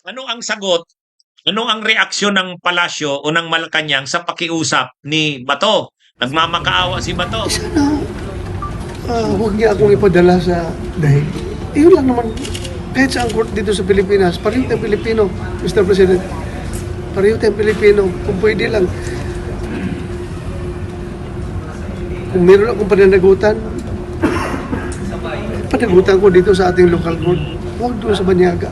Ano ang sagot? Ano ang reaksyon ng palasyo o ng Malacanang sa pakiusap ni Bato? Nagmamakaawa si Bato. Sana huwag niya akong ipadala sa dahig. Iyon lang naman. Kahit sa court dito sa Pilipinas, pareho tayong Pilipino, Mr. President. Pareho tayong Pilipino. Kung pwede lang, kung meron akong pananagutan, panagutan ko dito sa ating local court. Huwag doon sa Banyaga.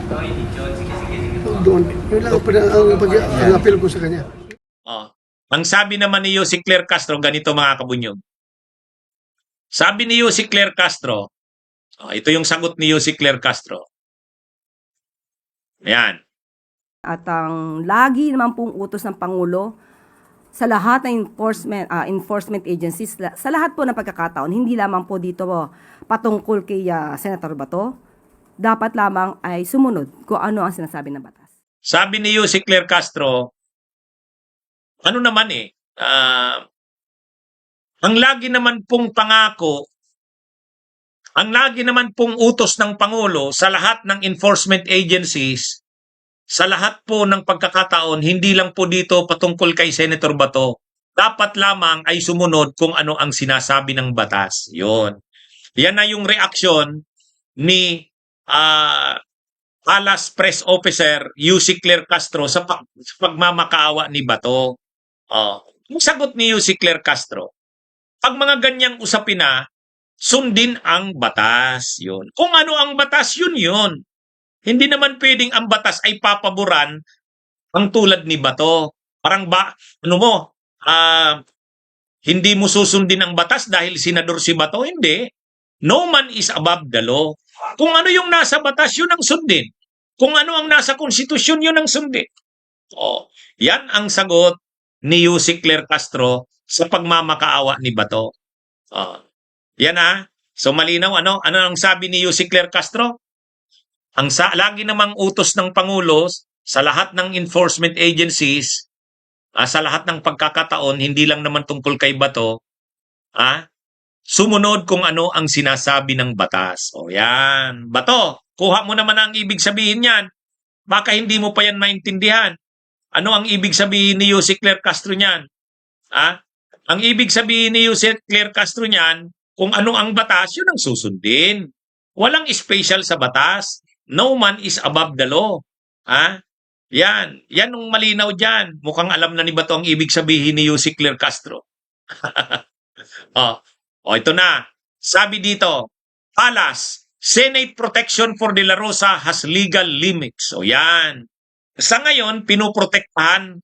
Huwag doon. Yun lang ang appeal ko sa kanya. Oh. Ang sabi naman ni Yossi Claire Castro, ganito mga kabunyog. Sabi ni Yossi Claire Castro, ito yung sagot ni Yossi Claire Castro. Ayan. At ang lagi naman pong utos ng Pangulo sa lahat ng enforcement agencies, sa lahat po ng pagkakataon, hindi lamang po dito patungkol kay Senator Bato, dapat lamang ay sumunod kung ano ang sinasabi ng batas. Sabi ni Yossi Claire Castro, ano naman ang lagi naman pong pangako, ang lagi naman pong utos ng Pangulo sa lahat ng enforcement agencies, sa lahat po ng pagkakataon, hindi lang po dito patungkol kay Senator Bato, dapat lamang ay sumunod kung ano ang sinasabi ng batas. Yun. Yan na yung reaksyon ni Alas Press Officer Yossi Claire Castro sa pagmamakaawa ni Bato. Yung sagot ni Yossi Claire Castro, pag mga ganyang usapin na, sundin ang batas. Yun. Kung ano ang batas, yun. Hindi naman pwedeng ang batas ay papaboran ang tulad ni Bato. Parang hindi mo susundin ang batas dahil senador si Bato? Hindi. No man is above the law. Kung ano yung nasa batas, yun ang sundin. Kung ano ang nasa konstitusyon, yun ang sundin. Yan ang sagot ni Yossi Claire Castro sa pagmamakaawa ni Bato. Yan So malinaw, ano ang sabi ni Yossi Claire Castro? Lagi namang utos ng Pangulo sa lahat ng enforcement agencies, sa lahat ng pagkakataon, hindi lang naman tungkol kay Bato, sumunod kung ano ang sinasabi ng batas. Yan. Bato, kuha mo naman ang ibig sabihin yan. Baka hindi mo pa yan maintindihan. Ano ang ibig sabihin ni Yossi Claire Castro niyan? Ang ibig sabihin ni Yossi Claire Castro niyan, kung ano ang batas, yun ang susundin. Walang special sa batas. No man is above the law. Yan ang malinaw dyan. Mukhang alam na ni Bato ang ibig sabihin ni Yossi Claire Castro. Ito na. Sabi dito, Palas, Senate protection for De La Rosa has legal limits. Yan. Sa ngayon, pinoprotektahan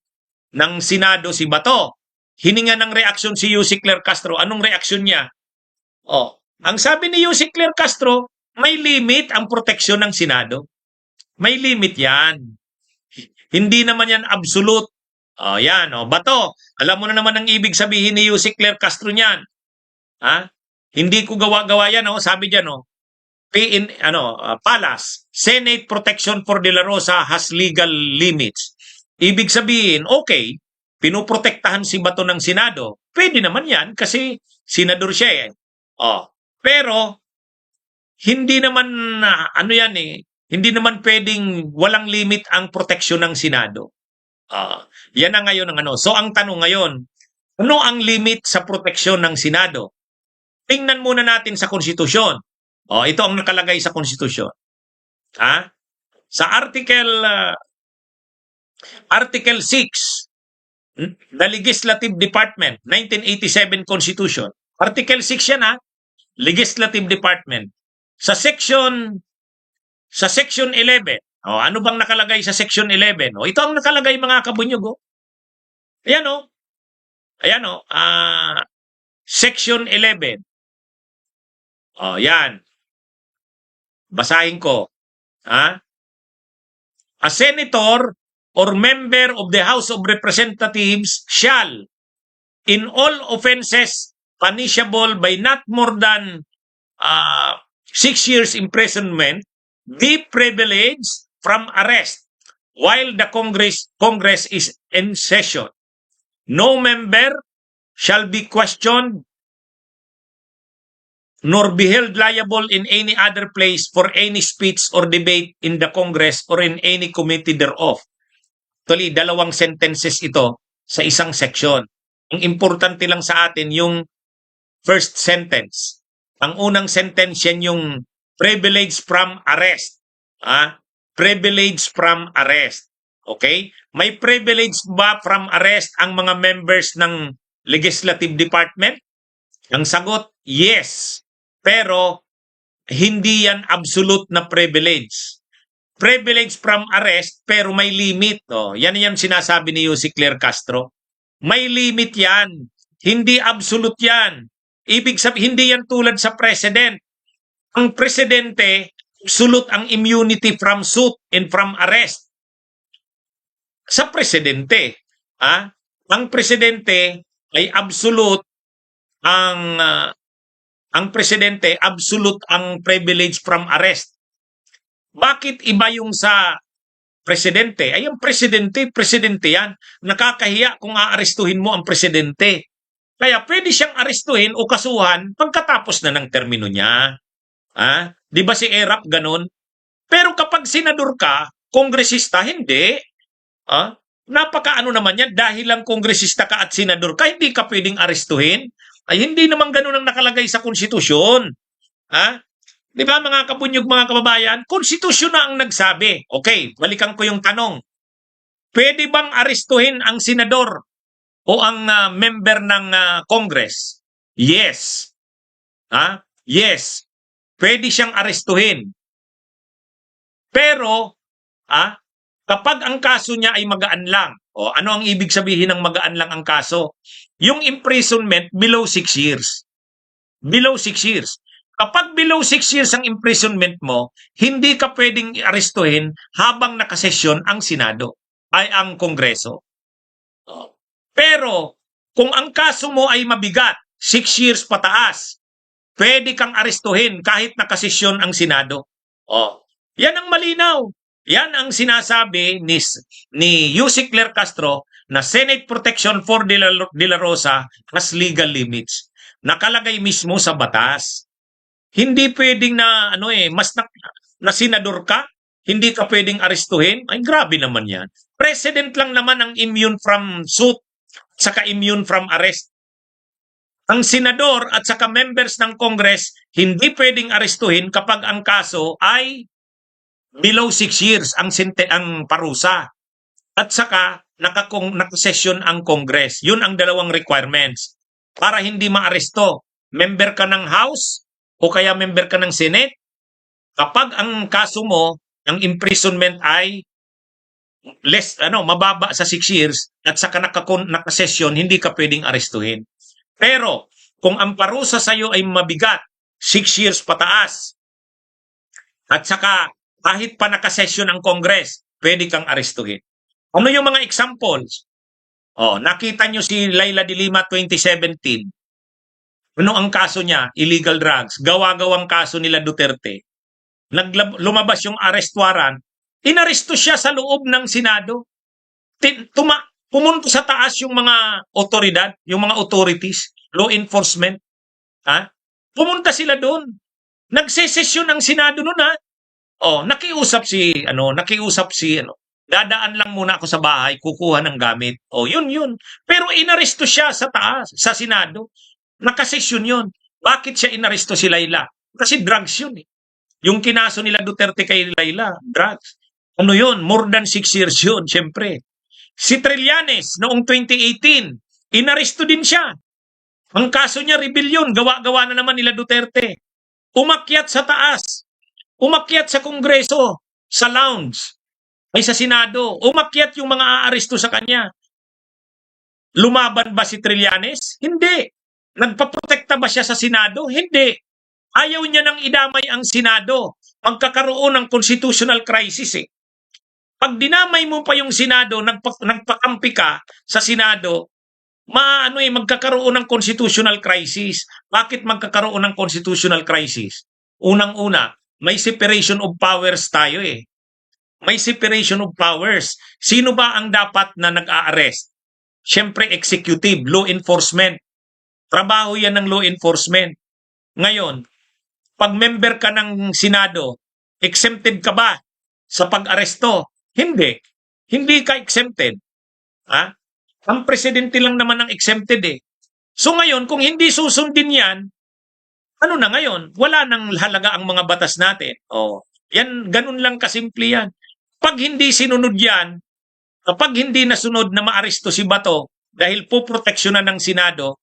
ng Senado si Bato. Hininga ng reaksyon si Yossi Claire Castro. Anong reaksyon niya? Ang sabi ni Yossi Claire Castro, may limit ang proteksyon ng Senado. May limit yan. Hindi naman yan absolute. Bato, alam mo na naman ang ibig sabihin ni Yossi Claire Castro niyan. Hindi ko gawa-gawa yan, sabi diyan, Palas, Senate protection for De La Rosa has legal limits. Ibig sabihin, okay, pinoprotektahan si Bato ng Senado. Pwede naman yan kasi senador siya Pero hindi naman hindi naman pwedeng walang limit ang proteksyon ng Senado. Yan na ngayon ang So ang tanong ngayon, ano ang limit sa proteksyon ng Senado? Tingnan muna natin sa konstitusyon. Ito ang nakalagay sa konstitusyon. Sa Article 6, the Legislative Department, 1987 Constitution. Article 6 yan Legislative Department. Sa section 11. Ano bang nakalagay sa section 11? Ito ang nakalagay mga kabunyog. Ayan section 11. Yan. Basahin ko. A senator or member of the House of Representatives shall, in all offenses punishable by not more than 6 years imprisonment, be privileged from arrest while the Congress is in session. No member shall be questioned nor be held liable in any other place for any speech or debate in the Congress or in any committee thereof. Actually, dalawang sentences ito sa isang section. Ang importante lang sa atin yung first sentence. Ang unang sentence yan yung privilege from arrest. Privilege from arrest. Okay? May privilege ba from arrest ang mga members ng Legislative Department? Ang sagot, yes. Pero hindi yan absolute na privilege. Privilege from arrest pero may limit. Yan yung sinasabi ni Yussi Claire Castro. May limit yan. Hindi absolute yan. Ibig sabihin, hindi yan tulad sa president. Ang presidente, absolute ang immunity from suit and from arrest. Sa presidente, ang presidente ay absolute ang presidente absolute ang privilege from arrest. Bakit iba yung sa presidente? Ay, ang presidente yan. Nakakahiya kung aarestuhin mo ang presidente. Kaya pwede siyang arestuhin o kasuhan pagkatapos na ng termino niya. Di ba si Erap ganun? Pero kapag senador ka, kongresista, hindi. Napakaano naman yan, dahil lang kongresista ka at senador ka, hindi ka pwedeng arestuhin. Ay, hindi naman ganun ang nakalagay sa konstitusyon. Di ba mga kabunyog, mga kababayan? Konstitusyon na ang nagsabi. Okay, balikan ko yung tanong. Pwede bang arestuhin ang senador o ang member ng Congress? Yes. Yes. Pwede siyang arestuhin. Pero, kapag ang kaso niya ay magaan lang, ano ang ibig sabihin ng magaan lang ang kaso? Yung imprisonment below 6 years. Below 6 years. Kapag below 6 years ang imprisonment mo, hindi ka pwedeng arestuhin habang nakasesyon ang Senado, ay ang Kongreso. Pero, kung ang kaso mo ay mabigat, 6 years pataas, pwede kang arestuhin kahit nakasesyon ang Senado. Yan ang malinaw. Yan ang sinasabi ni Yussi Claire Castro na Senate Protection for De La Rosa has legal limits. Nakalagay mismo sa batas. Hindi pwedeng na na senador ka, hindi ka pwedeng arestuhin. Ay, grabe naman yan. President lang naman ang immune from suit, saka immune from arrest. Ang senador at saka members ng Congress, hindi pwedeng arestuhin kapag ang kaso ay below 6 years ang parusa. At saka nakasesyon ang Congress. Yun ang dalawang requirements. Para hindi maaresto, member ka ng House o kaya member ka ng Senate, kapag ang kaso mo, ang imprisonment ay mababa sa 6 years at saka nakasesyon, hindi ka pwedeng arestuhin. Pero kung ang parusa sa iyo ay mabigat, 6 years pataas, at saka kahit pa nakasesyon ang Congress, pwede kang arestuhin. Ano yung mga examples? Nakita nyo si Laila de Lima 2017. Ano ang kaso niya? Illegal drugs. Gawa-gawang kaso nila Duterte. Lumabas yung arrest warrant. Inaresto siya sa loob ng Senado. Pumunta sa taas yung mga otoridad, yung mga authorities, law enforcement. Pumunta sila doon. Nagsesesyon ang Senado noon, nakiusap si dadaan lang muna ako sa bahay, kukuha ng gamit. Yun. Pero inaresto siya sa taas, sa Senado. Nakasesyon yun. Bakit siya inaresto si Laila? Kasi drugs yun eh. Yung kinaso nila Duterte kay Laila, drugs. Ano yun? More than 6 years yun, syempre. Si Trillanes, noong 2018, inaresto din siya. Ang kaso niya, rebellion. Gawa-gawa na naman nila Duterte. Umakyat sa taas. Umakyat sa Kongreso, sa lounge, ay sa Senado. Umakyat yung mga aaresto sa kanya. Lumaban ba si Trillanes? Hindi. Nagpaprotekta ba siya sa Senado? Hindi. Ayaw niya nang idamay ang Senado. Magkakaroon ng constitutional crisis eh. Pag dinamay mo pa yung Senado, nagpakampi ka sa Senado, magkakaroon ng constitutional crisis. Bakit magkakaroon ng constitutional crisis? Unang-una, may separation of powers tayo eh. May separation of powers. Sino ba ang dapat na nag-a-arrest? Siyempre, executive, law enforcement. Trabaho yan ng law enforcement. Ngayon, pag member ka ng Senado, exempted ka ba sa pag-aresto? Hindi. Hindi ka exempted. Ha? Ang presidente lang naman ang exempted eh. So ngayon, kung hindi susundin yan, ano na ngayon? Wala nang halaga ang mga batas natin. Oh, yan, ganun lang kasimple yan. Pag hindi sinunod yan, kapag hindi nasunod na maaresto si Bato dahil poproteksyonan ng Senado,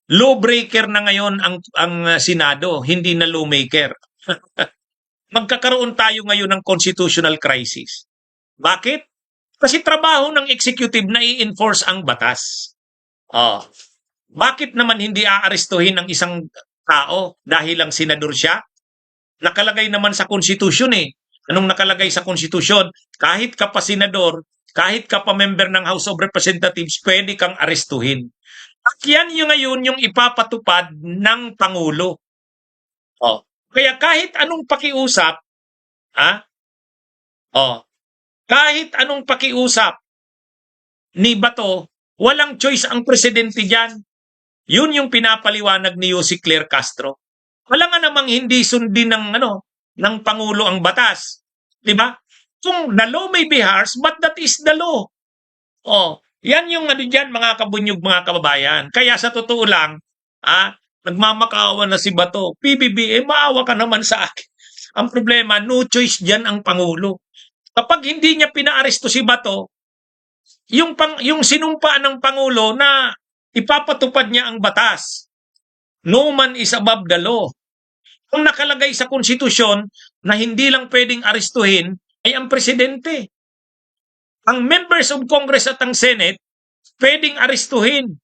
lawbreaker na ngayon ang Senado, hindi na lawmaker. Magkakaroon tayo ngayon ng constitutional crisis. Bakit? Kasi trabaho ng executive na i-enforce ang batas. Oh. Bakit naman hindi aarestuhin ang isang tao dahil lang senador siya? Nakalagay naman sa konstitusyon eh. Anong nakalagay sa konstitusyon? Kahit ka pa senador, kahit ka pa member ng House of Representatives, pwede kang arestuhin. At yan yung ngayon yung ipapatupad ng Pangulo. Oh. Kaya kahit anong pakiusap, kahit anong pakiusap ni Bato, walang choice ang presidente dyan. Yun yung pinapaliwanag ni Jose Claire Castro. Wala nga namang hindi sundin ng Pangulo ang batas. Di ba? Kung the law may be harsh, but that is the law. Oh, yan yung dyan, mga kabunyog, mga kababayan. Kaya sa totoo lang, nagmamakaawa na si Bato. PBB, maawa ka naman sa akin. Ang problema, no choice dyan ang Pangulo. Kapag hindi niya pinaaresto si Bato, yung sinumpa ng Pangulo na ipapatupad niya ang batas. No man is above the law. Kung nakalagay sa konstitusyon na hindi lang pwedeng arestuhin ay ang presidente. Ang members of Congress at ang Senate pwedeng arestuhin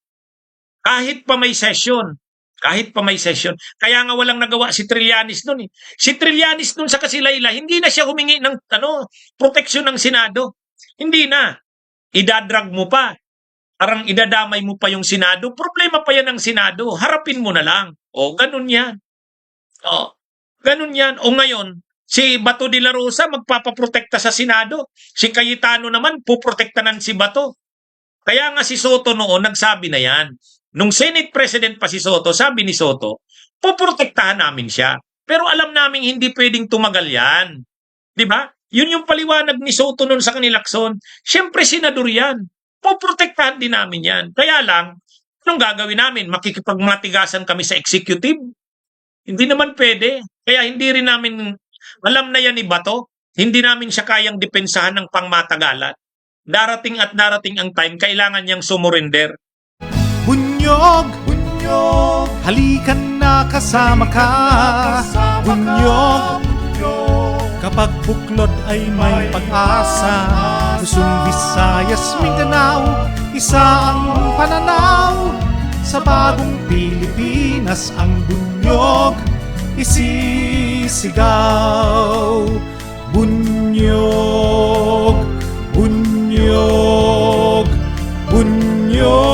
kahit pa may session. Kahit pa may session. Kaya nga walang nagawa si Trillanes noon eh. Si Trillanes noon sa Kasilayla, hindi na siya humingi ng proteksyon ng Senado. Hindi na. Idadrag mo pa. Parang idadamay mo pa yung Senado. Problema pa yan ng Senado. Harapin mo na lang. O, ganun yan. O, ganun yan. O ngayon, si Bato de la Rosa magpapaprotekta sa Senado. Si Cayetano naman, puprotektanan si Bato. Kaya nga si Soto noon, nagsabi na yan. Nung Senate President pa si Soto, sabi ni Soto, poprotektahan namin siya. Pero alam namin hindi pwedeng tumagal yan. Di ba? Yun yung paliwanag ni Soto noon sa kanilakson. Siyempre, senador yan. Poprotektahan din namin yan. Kaya lang, anong gagawin namin? Makikipagmatigasan kami sa executive? Hindi naman pwede. Kaya hindi rin namin, alam na yan ni Bato, hindi namin siya kayang depensahan ng pangmatagalan. Darating at darating ang time, kailangan niyang sumurrender. Bunyog, bunyog, halikan na kasama ka. Bunyog, kapag buklod ay may pag-asa. Luzon, Visayas, Mindanao, isa ang pananaw. Sa bagong Pilipinas ang bunyog isisigaw. Bunyog, bunyog, bunyog.